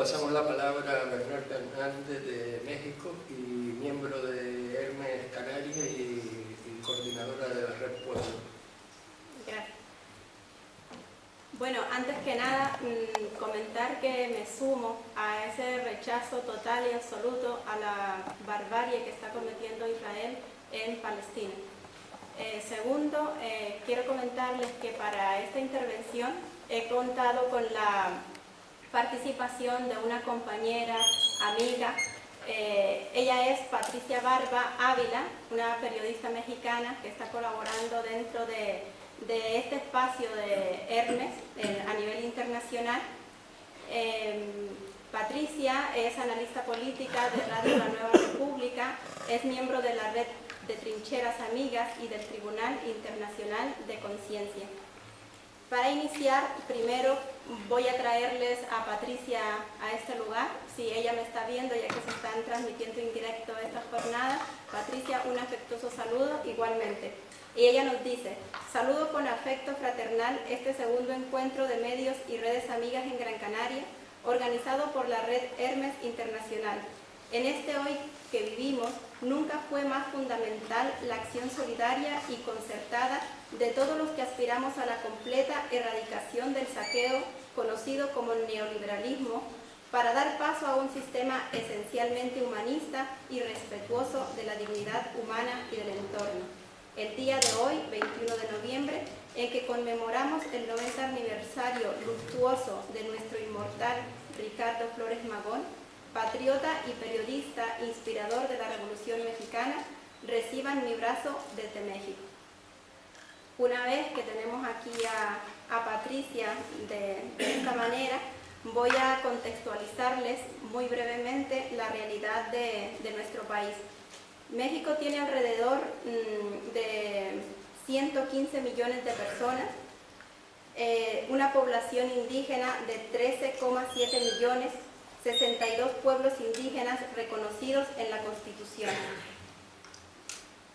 pasamos la palabra a Bernardo Hernández de México y miembro de Hermes Canarias y coordinadora de la Red Pueblo. Gracias. Bueno, antes que nada, comentar que me sumo a ese rechazo total y absoluto a la barbarie que está cometiendo Israel en Palestina. Segundo, quiero comentarles que para esta intervención he contado con la participación de una compañera, amiga. Ella es Patricia Barba Ávila, una periodista mexicana que está colaborando dentro de este espacio de Hermes a nivel internacional. Patricia es analista política de Radio La Nueva República, es miembro de la Red de Trincheras Amigas y del Tribunal Internacional de Conciencia. Para iniciar, primero voy a traerles a Patricia a este lugar, si ella me está viendo, ya que se están transmitiendo en directo esta jornada. Patricia, un afectuoso saludo igualmente. Y ella nos dice: saludo con afecto fraternal este segundo encuentro de medios y redes amigas en Gran Canaria, organizado por la Red Hermes Internacional. En este hoy que vivimos, nunca fue más fundamental la acción solidaria y concertada de todos los que aspiramos a la completa erradicación del saqueo conocido como neoliberalismo, para dar paso a un sistema esencialmente humanista y respetuoso de la dignidad humana y del entorno. El día de hoy, 21 de noviembre, en que conmemoramos el 90 aniversario luctuoso de nuestro inmortal Ricardo Flores Magón, patriota y periodista inspirador de la Revolución Mexicana, reciban mi brazo desde México. Una vez que tenemos aquí a Patricia de esta manera, voy a contextualizarles muy brevemente la realidad de nuestro país. México tiene alrededor de 115 millones de personas, una población indígena de 13,7 millones, 62 pueblos indígenas reconocidos en la Constitución.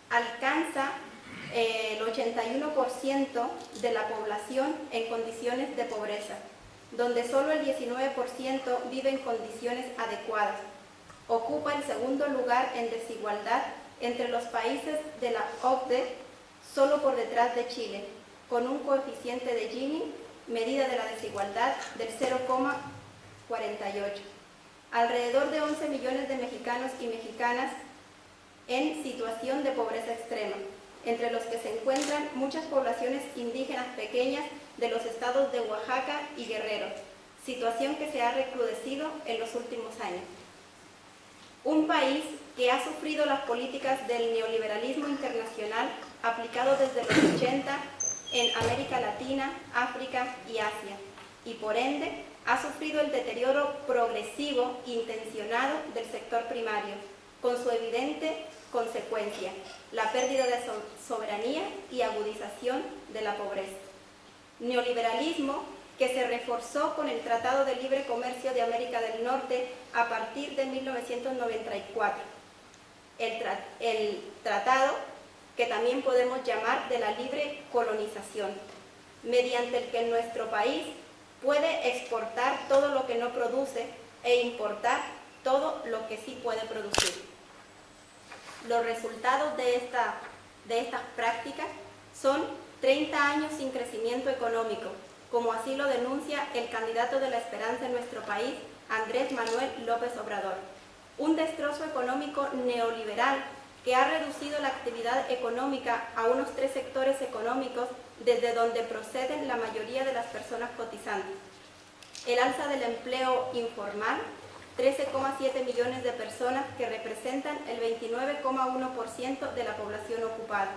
Alcanza el 81% de la población en condiciones de pobreza, donde solo el 19% vive en condiciones adecuadas. Ocupa el segundo lugar en desigualdad entre los países de la OCDE, solo por detrás de Chile, con un coeficiente de Gini, medida de la desigualdad, del 0,48. Alrededor de 11 millones de mexicanos y mexicanas en situación de pobreza extrema, entre los que se encuentran muchas poblaciones indígenas pequeñas de los estados de Oaxaca y Guerrero, situación que se ha recrudecido en los últimos años. Un país que ha sufrido las políticas del neoliberalismo internacional aplicado desde los 80 en América Latina, África y Asia, y por ende ha sufrido el deterioro progresivo e intencionado del sector primario, con su evidente consecuencia, la pérdida de soberanía y agudización de la pobreza. Neoliberalismo que se reforzó con el Tratado de Libre Comercio de América del Norte a partir de 1994. El tratado que también podemos llamar de la libre colonización, mediante el que nuestro país puede exportar todo lo que no produce e importar todo lo que sí puede producir. Los resultados de estas prácticas son 30 años sin crecimiento económico, como así lo denuncia el candidato de la esperanza en nuestro país, Andrés Manuel López Obrador. Un destrozo económico neoliberal que ha reducido la actividad económica a unos 3 sectores económicos desde donde proceden la mayoría de las personas cotizantes. El alza del empleo informal, 13,7 millones de personas que representan el 29,1% de la población ocupada.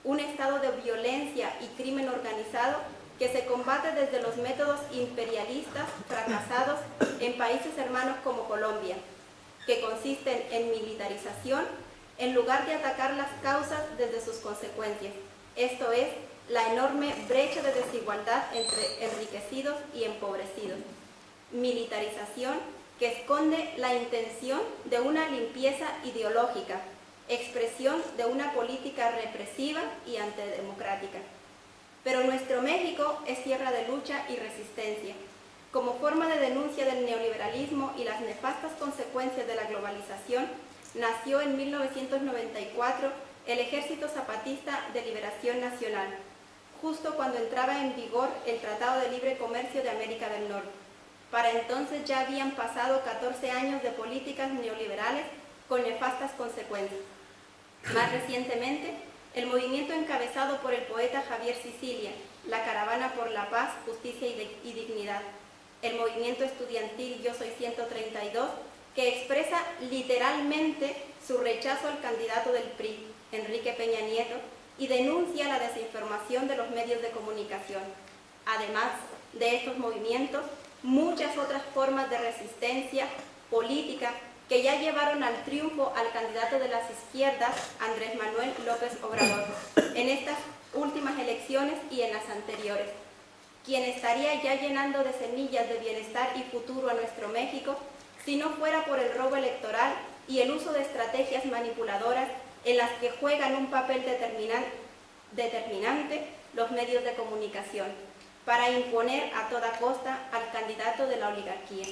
Un estado de violencia y crimen organizado que se combate desde los métodos imperialistas fracasados en países hermanos como Colombia, que consisten en militarización en lugar de atacar las causas desde sus consecuencias, esto es, la enorme brecha de desigualdad entre enriquecidos y empobrecidos. Militarización que esconde la intención de una limpieza ideológica, expresión de una política represiva y antidemocrática. Pero nuestro México es tierra de lucha y resistencia. Como forma de denuncia del neoliberalismo y las nefastas consecuencias de la globalización, nació en 1994 el Ejército Zapatista de Liberación Nacional, justo cuando entraba en vigor el Tratado de Libre Comercio de América del Norte. Para entonces ya habían pasado 14 años de políticas neoliberales con nefastas consecuencias. Más recientemente, el movimiento encabezado por el poeta Javier Sicilia, la Caravana por la Paz, Justicia y Dignidad, el movimiento estudiantil Yo Soy 132, que expresa literalmente su rechazo al candidato del PRI, Enrique Peña Nieto, y denuncia la desinformación de los medios de comunicación. Además de estos movimientos, muchas otras formas de resistencia política que ya llevaron al triunfo al candidato de las izquierdas, Andrés Manuel López Obrador, en estas últimas elecciones y en las anteriores, quien estaría ya llenando de semillas de bienestar y futuro a nuestro México si no fuera por el robo electoral y el uso de estrategias manipuladoras en las que juegan un papel determinante los medios de comunicación, para imponer a toda costa al candidato de la oligarquía.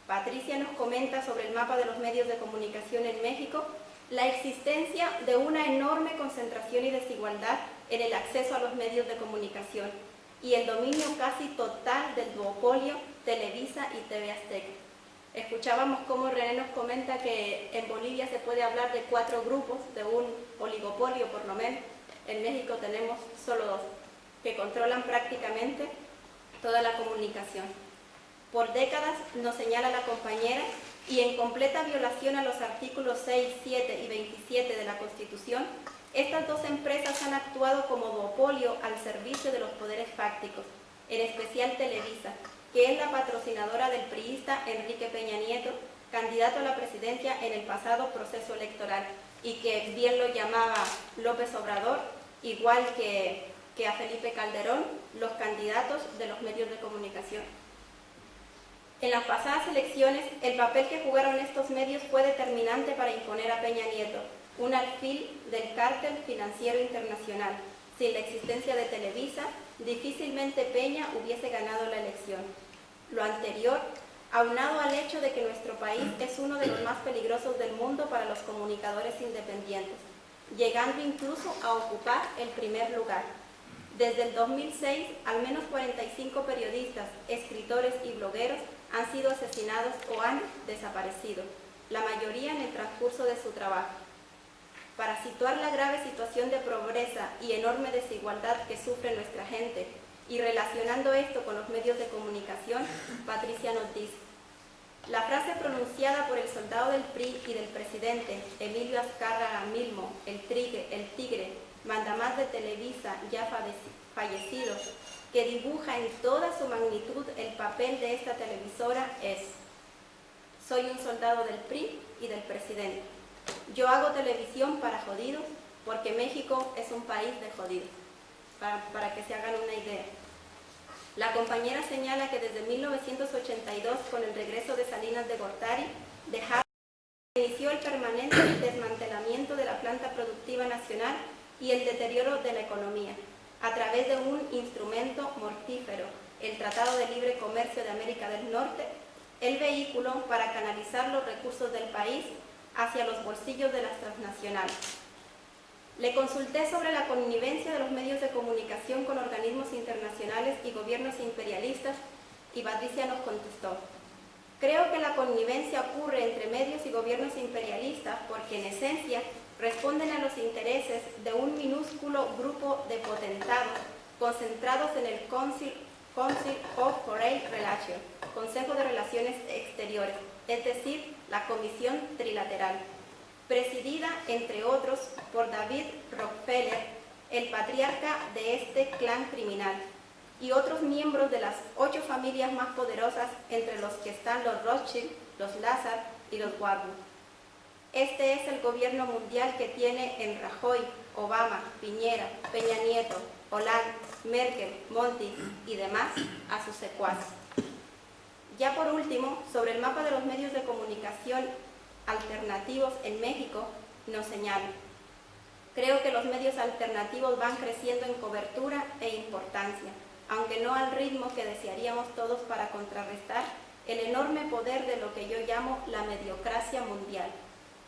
Patricia nos comenta sobre el mapa de los medios de comunicación en México, la existencia de una enorme concentración y desigualdad en el acceso a los medios de comunicación y el dominio casi total del duopolio Televisa y TV Azteca. Escuchábamos cómo René nos comenta que en Bolivia se puede hablar de 4 grupos, de un oligopolio por lo menos. En México tenemos solo 2, que controlan prácticamente toda la comunicación. Por décadas, nos señala la compañera, y en completa violación a los artículos 6, 7 y 27 de la Constitución, estas 2 empresas han actuado como duopolio al servicio de los poderes fácticos, en especial Televisa, que es la patrocinadora del priista Enrique Peña Nieto, candidato a la presidencia en el pasado proceso electoral, y que bien lo llamaba López Obrador, igual que a Felipe Calderón, los candidatos de los medios de comunicación. En las pasadas elecciones, el papel que jugaron estos medios fue determinante para imponer a Peña Nieto, un alfil del cártel financiero internacional. Sin la existencia de Televisa, difícilmente Peña hubiese ganado la elección. Lo anterior, aunado al hecho de que nuestro país es uno de los más peligrosos del mundo para los comunicadores independientes, llegando incluso a ocupar el primer lugar. Desde el 2006, al menos 45 periodistas, escritores y blogueros han sido asesinados o han desaparecido, la mayoría en el transcurso de su trabajo. Para situar la grave situación de pobreza y enorme desigualdad que sufre nuestra gente, y relacionando esto con los medios de comunicación, Patricia nos dice: la frase pronunciada por el soldado del PRI y del presidente Emilio Azcárraga Milmo, el tigre, mandamás de Televisa ya fallecido, que dibuja en toda su magnitud el papel de esta televisora es: soy un soldado del PRI y del presidente. Yo hago televisión para jodidos, porque México es un país de jodidos, para que se hagan una idea. La compañera señala que desde 1982, con el regreso de Salinas de Gortari, inició el permanente desmantelamiento de la planta productiva nacional y el deterioro de la economía, a través de un instrumento mortífero, el Tratado de Libre Comercio de América del Norte, el vehículo para canalizar los recursos del país hacia los bolsillos de las transnacionales. Le consulté sobre la connivencia de los medios de comunicación con organismos internacionales y gobiernos imperialistas, y Patricia nos contestó: creo que la connivencia ocurre entre medios y gobiernos imperialistas porque en esencia responden a los intereses de un minúsculo grupo de potentados concentrados en el Council of Foreign Relations, Consejo de Relaciones Exteriores, es decir, la Comisión Trilateral, presidida, entre otros, por David Rockefeller, el patriarca de este clan criminal, y otros miembros de las 8 familias más poderosas, entre los que están los Rothschild, los Lazar y los Warburg. Este es el gobierno mundial que tiene en Rajoy, Obama, Piñera, Peña Nieto, Hollande, Merkel, Monti y demás a sus secuaces. Ya por último, sobre el mapa de los medios de comunicación alternativos en México, nos señala: creo que los medios alternativos van creciendo en cobertura e importancia, aunque no al ritmo que desearíamos todos para contrarrestar el enorme poder de lo que yo llamo la mediocracia mundial.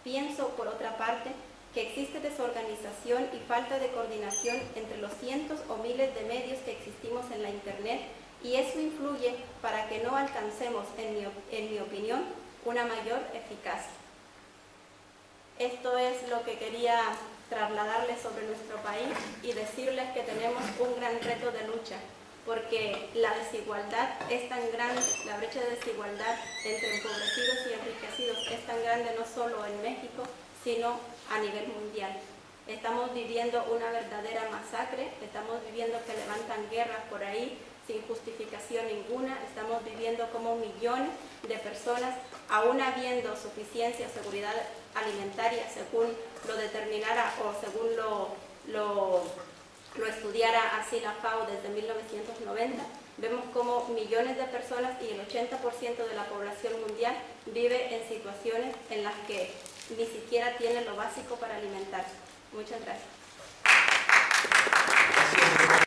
Pienso, por otra parte, que existe desorganización y falta de coordinación entre los cientos o miles de medios que existimos en la Internet, y eso influye para que no alcancemos, en mi opinión, una mayor eficacia. Esto es lo que quería trasladarles sobre nuestro país y decirles que tenemos un gran reto de lucha, porque la desigualdad es tan grande, la brecha de desigualdad entre empobrecidos y enriquecidos es tan grande no solo en México, sino a nivel mundial. Estamos viviendo una verdadera masacre, estamos viviendo que levantan guerras por ahí sin justificación ninguna, estamos viviendo como millones de personas, aún habiendo suficiencia, seguridad alimentaria, según lo determinara o según lo estudiara así la FAO desde 1990, vemos como millones de personas y el 80% de la población mundial vive en situaciones en las que ni siquiera tienen lo básico para alimentarse. Muchas gracias. Gracias.